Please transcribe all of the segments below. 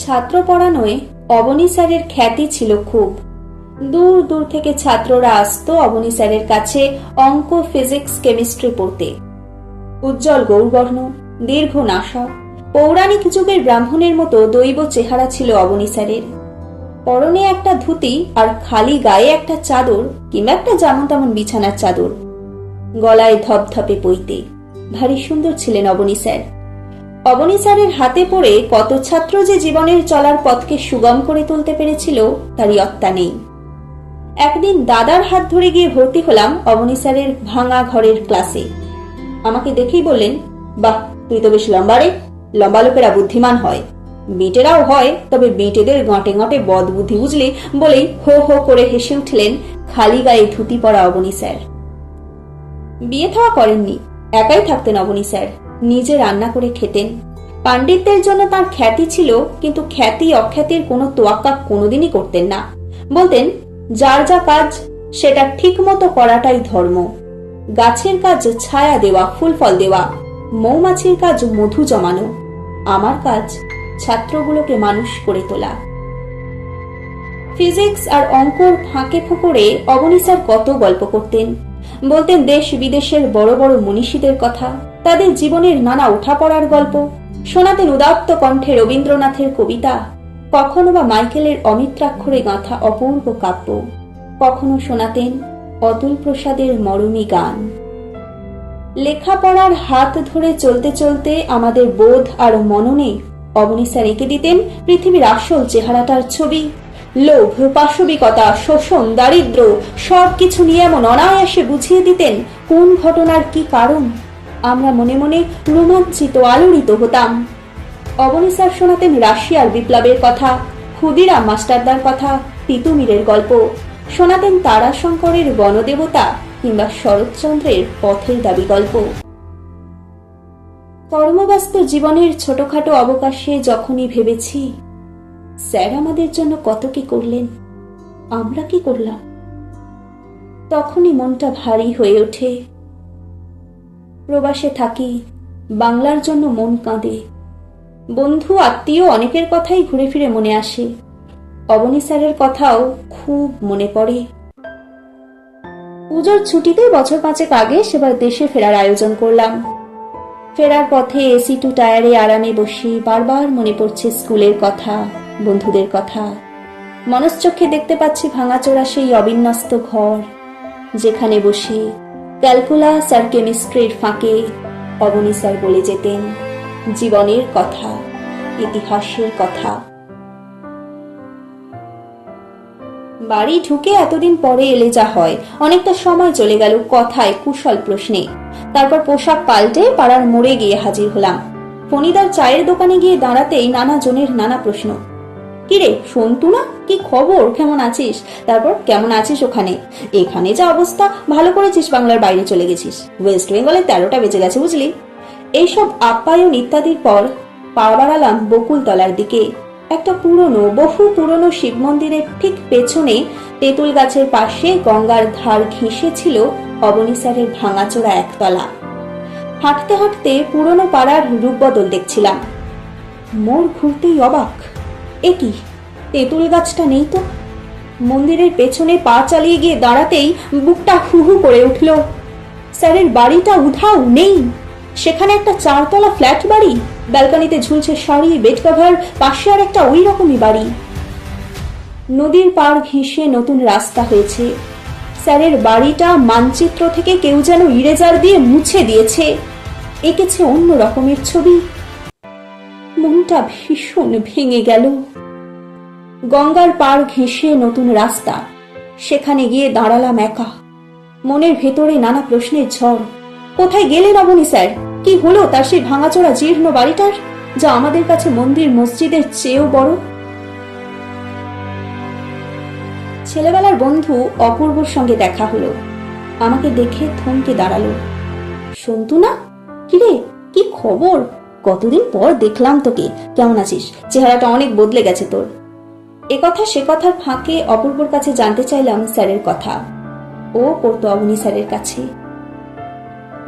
ছাত্র পড়ানোয় অবনী স্যারের খ্যাতি ছিল খুব। দূর দূর থেকে ছাত্ররা আসতো অবনী স্যারের কাছে অঙ্ক, ফিজিক্স, কেমিস্ট্রি পড়তে। উজ্জ্বল গৌরবর্ণ, দীর্ঘ নাসা, পৌরাণিক যুগের ব্রাহ্মণের মতো দৈব চেহারা ছিল অবনী স্যারের। পরনে একটা ধুতি আর খালি গায়ে একটা চাদর কিংবা একটা যেমন তেমন বিছানার চাদর, গলায় ধপধপে পইতে। ভারী সুন্দর ছিলেন অবনী স্যার। অবনী স্যারের হাতে পড়ে কত ছাত্র যে জীবনের চলার পথকে সুগম করে তুলতে পেরেছিল তার ইয়ত্তা নেই। একদিন দাদার হাত ধরে গিয়ে ভর্তি হলাম অবনী স্যারের ভাঙা ঘরের ক্লাসে। আমাকে দেখেই বললেন, বাহ, তুই তো বেশ লম্বা রে। লম্বা লোকেরা বুদ্ধিমান হয়, বেটেরাও হয়, তবে বেটেদের গাঁটে গাঁটে বদ বুদ্ধি, বুঝলি, বলেই হো হো করে হেসে উঠলেন খালি গায়ে ধুতি পরা অবনী স্যার। বিয়ে থাওয়া করেননি, একাই থাকতেন অবনী স্যার। নিজে রান্না করে খেতেন। পাণ্ডিত্যের জন্য তার খ্যাতি ছিল, কিন্তু খ্যাতি অখ্যাতির কোনো তোয়াক্কা কোনোদিনই করতেন না। বলতেন, যার যা কাজ সেটা ঠিক মতো করাটাই ধর্ম। গাছের কাজ ছায়া দেওয়া, ফুল ফল দেওয়া, মৌমাছির কাজ মধু জমানো, আমার কাজ ছাত্রগুলোকে মানুষ করে তোলা। ফিজিক্স আর অঙ্কর ফাঁকে ফোকরে অবনী স্যার কত গল্প করতেন। বলতেন দেশ বিদেশের বড় বড় মনীষীদের কথা, তাদের জীবনের নানা ওঠাপড়ার গল্প। শোনাতেন উদাত্ত কণ্ঠে রবীন্দ্রনাথের কবিতা, কখনো বা মাইকেলের অমিত্রাক্ষরে গাঁথা অপূর্ব কাব্য, কখনো শোনাতেন অতুল প্রসাদের মরমী গান। লেখাপড়ার হাত ধরে চলতে চলতে আমাদের বোধ আর মননে অবনী স্যার এঁকে দিতেন পৃথিবীর আসল চেহারাটার ছবি। লোভ, পাশবিকতা, শোষণ, দারিদ্র সবকিছু নিয়ে এমন অনায়াসে বুঝিয়ে দিতেন কোন ঘটনার কি কারণ। আমরা মনে মনে রোমাঞ্চিত, আলোড়িত হতাম। অবনী স্যার শোনাতেন রাশিয়ার বিপ্লবের কথা, ক্ষুদিরাম মাস্টারদার কথা, তিতুমিরের গল্প। শোনাতেন তারাশঙ্করের বনদেবতা কিংবা শরৎচন্দ্রের পথের দাবি গল্প। কর্মব্যস্ত জীবনের ছোটখাটো অবকাশে যখনই ভেবেছি স্যার আমাদের জন্য কত কি করলেন, আমরা কি করলাম, তখনই মনটা ভারী হয়ে ওঠে। প্রবাসে থাকি, বাংলার জন্য মন কাঁদে। বন্ধু আত্মীয় অনেকের কথাই ঘুরে ফিরে মনে আসে। অবনী স্যারের কথাও খুব মনে পড়ে। পুজোর ছুটিতে বছর 5 আগে সেবার দেশে ফেরার আয়োজন করলাম। ফেরার পথে এসি 2 টায়ারে আরামে বসে বারবার মনে পড়ছে স্কুলের কথা, বন্ধুদের কথা। মনশ্চক্ষে দেখতে পাচ্ছি ভাঙাচোরা সেই অবিন্যস্ত ঘর, যেখানে বসে ক্যালকুলাস আর কেমিস্ট্রির ফাঁকে অবনী স্যার বলে যেতেন জীবনের কথা, ইতিহাসের কথা। বাড়ি ঢুকে এতদিন পরে এলে যা হয়, অনেকটা সময় চলে গেল কথায়, কুশল প্রশ্নে। তারপর পোশাক পাল্টে পাড়ার মোড়ে গিয়ে হাজির হলাম। ফণিদার চায়ের দোকানে গিয়ে দাঁড়াতেই নানা জনের নানা প্রশ্ন। কিরে সন্তু না, কি খবর, কেমন আছিস? তারপর কেমন আছিস ওখানে? এখানে যা অবস্থা, ভালো করেছিস বাংলার বাইরে চলে গেছিস, ওয়েস্ট বেঙ্গলে 13টা বেজে গেছে, বুঝলি। এইসব আপ্যায়ন ইত্যাদির পর পা বাড়ালাম বকুলতলার দিকে। একটা বহু পুরনো শিব মন্দিরের ঠিক পেছনে তেঁতুল গাছের পাশে গঙ্গার ধার ঘেঁষে ছিল অবনী স্যারের ভাঙাচোরা একতলা। হাঁটতে হাঁটতে পুরনো পাড়ার রূপ বদল দেখছিলাম। মোড় ঘুরতেই অবাক, এ কি, তেঁতুল গাছটা নেই তো। মন্দিরের পেছনে পা চালিয়ে গিয়ে দাঁড়াতেই বুকটা হুহু করে উঠল। স্যারের বাড়িটা উধাও, নেই। সেখানে একটা 4 তলা ফ্ল্যাট বাড়ি, ব্যালকনিতে ঝুলছে শাড়ি, বেড কভার, পাশে আর একটা ওই রকমই বাড়ি। নদীর পাড় ঘেঁষে নতুন রাস্তা হয়েছে। স্যারের বাড়িটা মানচিত্র থেকে কেউ যেন ইরেজার দিয়ে মুছে দিয়েছে, এঁকেছে অন্য রকমের ছবি। মনটা ভীষণ ভেঙে গেল। গঙ্গার পাড় ঘেঁষে নতুন রাস্তা, সেখানে গিয়ে দাঁড়ালাম একা। মনের ভেতরে নানা প্রশ্নের ঝড়। কোথায় গেলেন অবনী স্যার? কি হলো তার সেই ভাঙাচোরা জীর্ণ বাড়িটার, যা আমাদের কাছে মন্দির মসজিদের চেয়েও বড়? ছেলেবেলার বন্ধু অপূর্বর সঙ্গে দেখা হলো। আমাকে দেখে থমকে দাঁড়ালো। সন্তু না, কিরে কি খবর, কতদিন পর দেখলাম তোকে, কেমন আছিস? চেহারাটা অনেক বদলে গেছে তোর। এ কথা সে কথার ফাঁকে অপূর্বর কাছে জানতে চাইলাম স্যারের কথা। ও পড়তো অবনী স্যারের কাছে।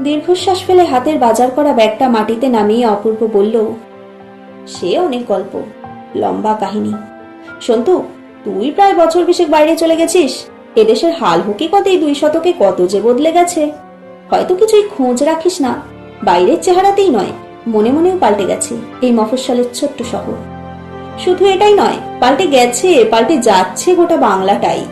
দীর্ঘশ্বাস ফেলে হাতের বাজার করা ব্যাগটা মাটিতে নামিয়ে অপূর্ব বলল, সে অনেক গল্প, লম্বা কাহিনী। সন্তু, তুই প্রায় বছর বিশেক বাইরে চলে গেছিস। এদেশের হাল হকিকত এই 2 শতকে কত যে বদলে গেছে, হয়তো কিছুই খোঁজ রাখিস না। বাইরের চেহারাতেই নয়, মনে মনেও পাল্টে গেছে এই মফস্বলের ছোট্ট শহর। শুধু এটাই নয়, পাল্টে গেছে, পাল্টে যাচ্ছে গোটা বাংলাটাই।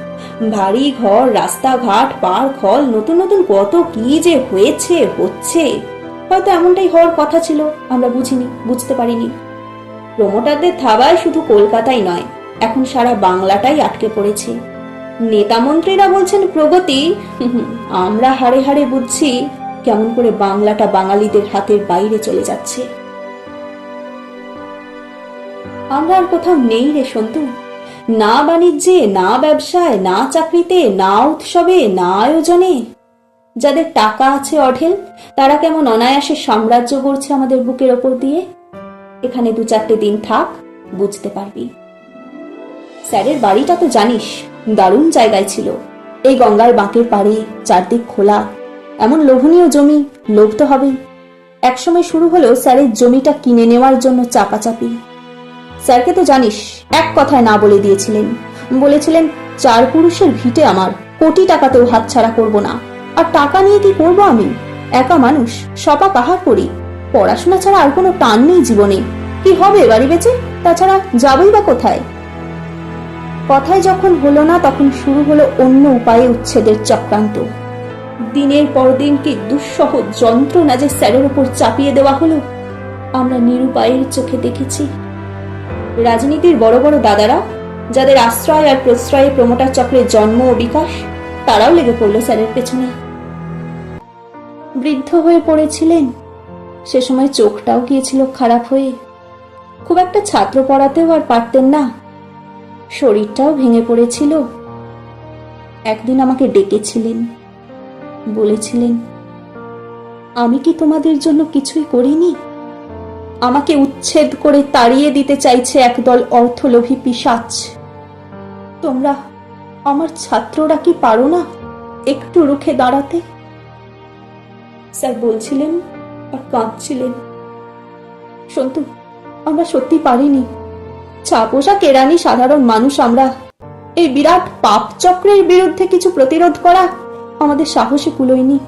ভারী ঘর, রাস্তাঘাট, পার্ক, হল, নতুন নতুন কত কি যে হয়েছে, হচ্ছে। হয়তো এমনটাই হওয়ার কথা ছিল, আমরা বুঝতে পারিনি। প্রমোটারদের থাবায় শুধু কলকাতাই নয়, এখন সারা বাংলাটাই আটকে পড়েছে। নেতা মন্ত্রীরা বলছেন প্রগতি, আমরা হাড়ে হাড়ে বুঝছি কেমন করে বাংলাটা বাঙালিদের হাতের বাইরে চলে যাচ্ছে। আমরা আর কোথাও নেই রে সন্তু, না বাণিজ্যে, না ব্যবসায়, না চাকরিতে, না উৎসবে, না আয়োজনে। যাদের টাকা আছে অঢেল, তারা কেমন অনায়াসে সাম্রাজ্য গড়ছে আমাদের বুকের ওপর দিয়ে। এখানে 2-4 দিন থাক, বুঝতে পারবি। স্যারের বাড়িটা তো জানিস, দারুণ জায়গায় ছিল। এই গঙ্গার বাঁকের পাড়ে, চারদিক খোলা, এমন লোভনীয় জমি, লোভ তো হবেই। একসময় শুরু হলো স্যারের জমিটা কিনে নেওয়ার জন্য চাপাচাপি। স্যারকে তো জানিস, এক কথায় না বলে দিয়েছিলেন। বলেছিলেন 4 পুরুষের ভিটে আমার, কোটি টাকাতেও হাতছাড়া করব না। আর টাকা নিয়ে কি করব আমি? একা মানুষ, সপা কাহার করি। পড়াশোনা ছাড়া আর কোনো টান নেই জীবনে। কি হবে বাড়ি বেচে? তাছাড়া যাবই বা কোথায়? কথায় যখন হলো না, তখন শুরু হলো অন্য উপায়ে উচ্ছেদের চক্রান্ত। দিনের পর দিন কি দুঃসহ যন্ত্রণা যে স্যারের উপর চাপিয়ে দেওয়া হলো, আমরা নিরুপায়ের চোখে দেখেছি। রাজনীতির বড় বড় দাদারা, যাদের আশ্রয় আর প্রশ্রয়ে প্রমোটার চক্রের জন্ম ও বিকাশ, তারাও লেগে পড়ল স্যারের পেছনে। বৃদ্ধ হয়ে পড়েছিলেন, সে সময় চোখটাও গিয়েছিল খারাপ হয়ে। খুব একটা ছাত্র পড়াতেও আর পারতেন না, শরীরটাও ভেঙে পড়েছিল। একদিন আমাকে ডেকেছিলেন, বলেছিলেন, আমি কি তোমাদের জন্য কিছুই করিনি? আমাকে উচ্ছেদ করে তাড়িয়ে দিতে চাইছে একদল অর্থলোভী পিশাচ। তোমরা, আমার ছাত্ররা কি পারো না একটু রুখে দাঁড়াতে? স্যার বলছিলেন আর কাঁদছিলেন। সন্তু, আমরা সত্যি পারিনি। ছাপোষা কেরানি সাধারণ মানুষ আমরা। এই বিরাট পাপ চক্রের বিরুদ্ধে কিছু প্রতিরোধ করা আমাদের সাহসে কুলোয়নি।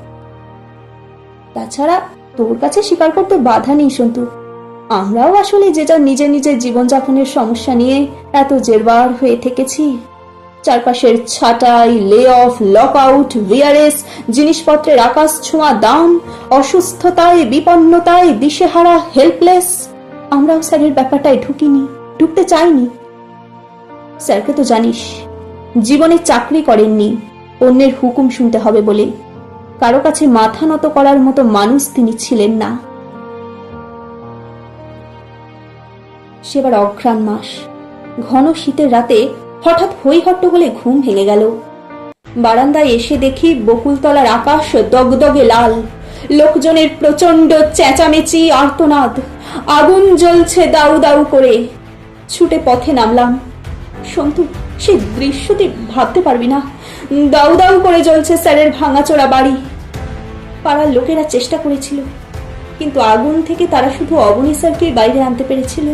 তাছাড়া তোর কাছে স্বীকার করতে বাধা নেই সন্তু, আমরাও আসলে যে যার নিজের নিজের জীবনযাপনের সমস্যা নিয়ে এত জেরবার হয়ে থেকেছি। চারপাশের ছাঁটাই, লে অফ, লক আউট, ভিআরএস, জিনিসপত্রের আকাশ ছোঁয়া দাম, অসুস্থতায়, বিপন্নতায়, দিশেহারা, হেল্পলেস। আমরাও স্যারের ব্যাপারটায় ঢুকতে চাইনি। স্যারকে তো জানিস, জীবনে চাকরি করেননি অন্যের হুকুম শুনতে হবে বলে। কারো কাছে মাথা নত করার মতো মানুষ তিনি ছিলেন না। সেবার অঘ্রাণ মাস, ঘন শীতের রাতে হঠাৎ হই হট্টগোলে ঘুম ভেঙে গেল। বারান্দায় এসে দেখি বকুলতলার আকাশ দগদগে লাল, লোকজনের প্রচন্ড চেঁচামেচি, আর্তনাদ, আগুন জ্বলছে দাউ দাউ করে। ছুটে পথে নামলাম। সন্তু, সেই দৃশ্যটি ভাবতে পারবি না। দাউ দাউ করে জ্বলছে স্যারের ভাঙাচোরা বাড়ি। পাড়ার লোকেরা চেষ্টা করেছিল, কিন্তু আগুন থেকে তারা শুধু অবনী স্যারকে বাইরে আনতে পেরেছিল।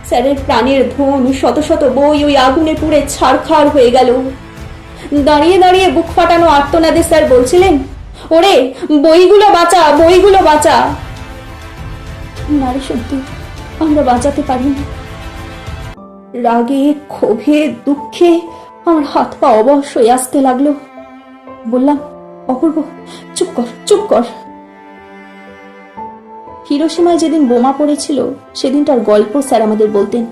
স্যারের প্রাণের ধন, শত শত বই ওই আগুনে পুড়ে ছারখার হয়ে গেল। দাঁড়িয়ে দাঁড়িয়ে বুক ফাটানো আর্তনাদে স্যার বলছিলেন, ওরে বইগুলো বাঁচা, বইগুলো বাঁচা। নারে সত্যি, আমরা বাঁচাতে পারিনি। রাগে, ক্ষোভে, দুঃখে আমার হাত পা অবশ হয়ে আসতে লাগলো। বললাম, অপূর্ব, চুপ কর, চুপ কর। হিরোশিমায় যেদিন বোমা পড়েছিল, সেদিনটার গল্প স্যার আমাদের বলতেন।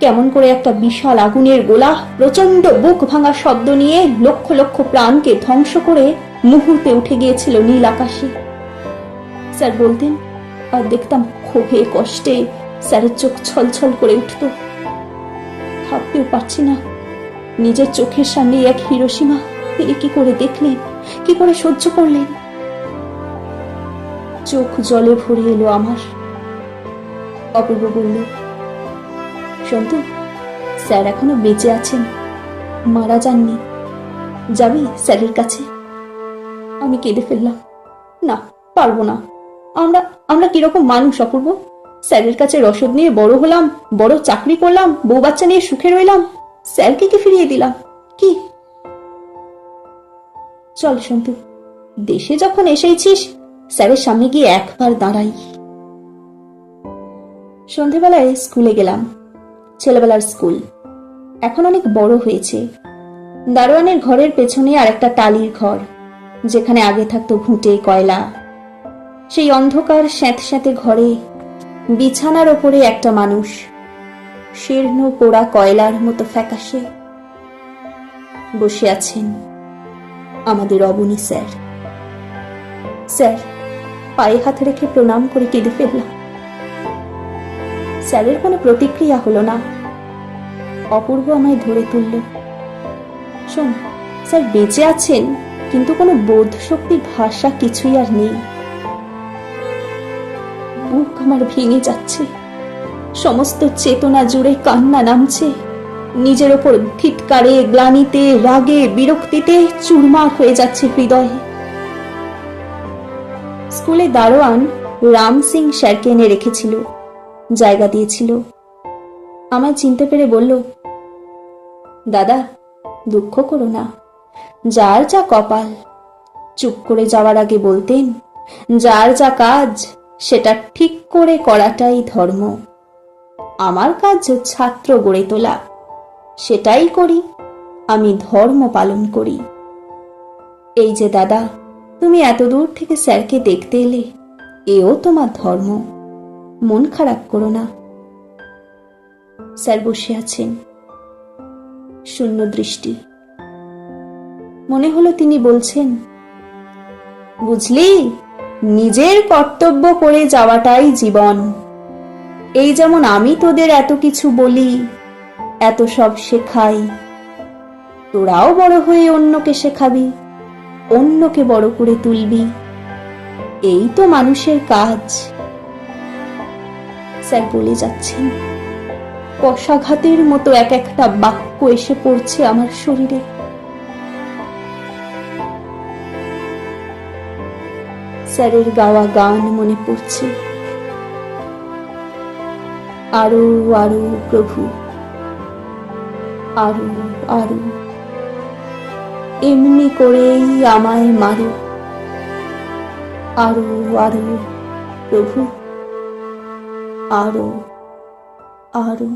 কেমন করে একটা বিশাল আগুনের গোলা প্রচন্ড বুক ভাঙা শব্দ নিয়ে লক্ষ লক্ষ প্রাণকে ধ্বংস করে মুহূর্তে উঠে গিয়েছিল নীল আকাশে। স্যার বলতেন, আর দেখতাম ক্ষোভে কষ্টে স্যারের চোখ ছলছল করে উঠত। ভাবতেও পারছি না, নিজের চোখের সামনে এক হিরোশিমা তিনি কি করে দেখলেন, কি করে সহ্য করলেন। চোখ জলে ভরে এলো আমার। অপূর্ব বলল, সন্তু, স্যার এখনো বেঁচে আছেন, মারা যাননি। যাবি স্যারের কাছে? আমি কেঁদে ফেললাম, না, পারবো না। আমরা কিরকম মানুষ অপূর্ব? স্যারের কাছে রসদ নিয়ে বড় হলাম, বড় চাকরি করলাম, বউ বাচ্চা নিয়ে সুখে রইলাম, স্যারকে কি ফিরিয়ে দিলাম? কি? চল সন্তু, দেশে যখন এসেছিস স্যারের সামনে গিয়ে একবার দাঁড়াই। সন্ধেবেলায় স্কুলে গেলাম। ছেলেবেলার স্কুল, এখন অনেক বড় হয়েছে। দারোয়ানের ঘরের পেছনে আর একটা টালির ঘর, যেখানে আগে থাকতো ঘুঁটে কয়লা। সেই অন্ধকার স্যাঁতস্যাঁতে ঘরে বিছানার ওপরে একটা মানুষ, শীর্ণ পোড়া কয়লার মতো ফ্যাকাশে বসে আছেন, আমাদের অবনী স্যার। স্যার, পায়ে হাত রেখে প্রণাম করে কেঁদে ফেললাম। স্যারের কোনো প্রতিক্রিয়া হলো না। অপূর্ব আমায় ধরে তুলল। শোন, স্যার বেঁচে আছেন, কিন্তু কোনো বোধ শক্তির ভাষা কিছুই আর নেই। বুক আমার ভেঙে যাচ্ছে, সমস্ত চেতনা জুড়ে কান্না নামছে। নিজের ওপর ধিৎকারে, গ্লানিতে, রাগে, বিরক্তিতে চুরমার হয়ে যাচ্ছে হৃদয়। স্কুলে দারোয়ান রাম সিং স্যারকে এনে রেখেছিল, জায়গা দিয়েছিল। আমায় চিনতে পেরে বলল, দাদা, দুঃখ করো না, যার যা কপাল। চুপ করে যাওয়ার আগে বলতেন, যার যা কাজ সেটা ঠিক করে করাটাই ধর্ম। আমার কাজ ছাত্র গড়ে তোলা, সেটাই করি, আমি ধর্ম পালন করি। এই যে দাদা, তুমি এত দূর থেকে স্যারকে দেখতে এলে, এও তোমার ধর্ম। মন খারাপ করো না। স্যার বসে আছেন, শূন্য দৃষ্টি। মনে হলো তিনি বলছেন, বুঝলি, নিজের কর্তব্য করে যাওয়াটাই জীবন। এই যেমন আমি তোদের এত কিছু বলি, এত সব শেখাই, তোরাও বড় হয়ে অন্যকে শেখাবি, অন্যকে বড় করে তুলবি। এই তো মানুষের কাজ। স্যার বলে যাচ্ছেন, কষাঘাতের মতো এক একটা বাক্য এসে পড়ছে আমার শরীরে। স্যারের গাওয়া গান মনে পড়ছে, আরো আরো প্রভু, আরো আরো, এমনি করেই আমায় মারো, আরো আরো প্রভু, আরো আরো।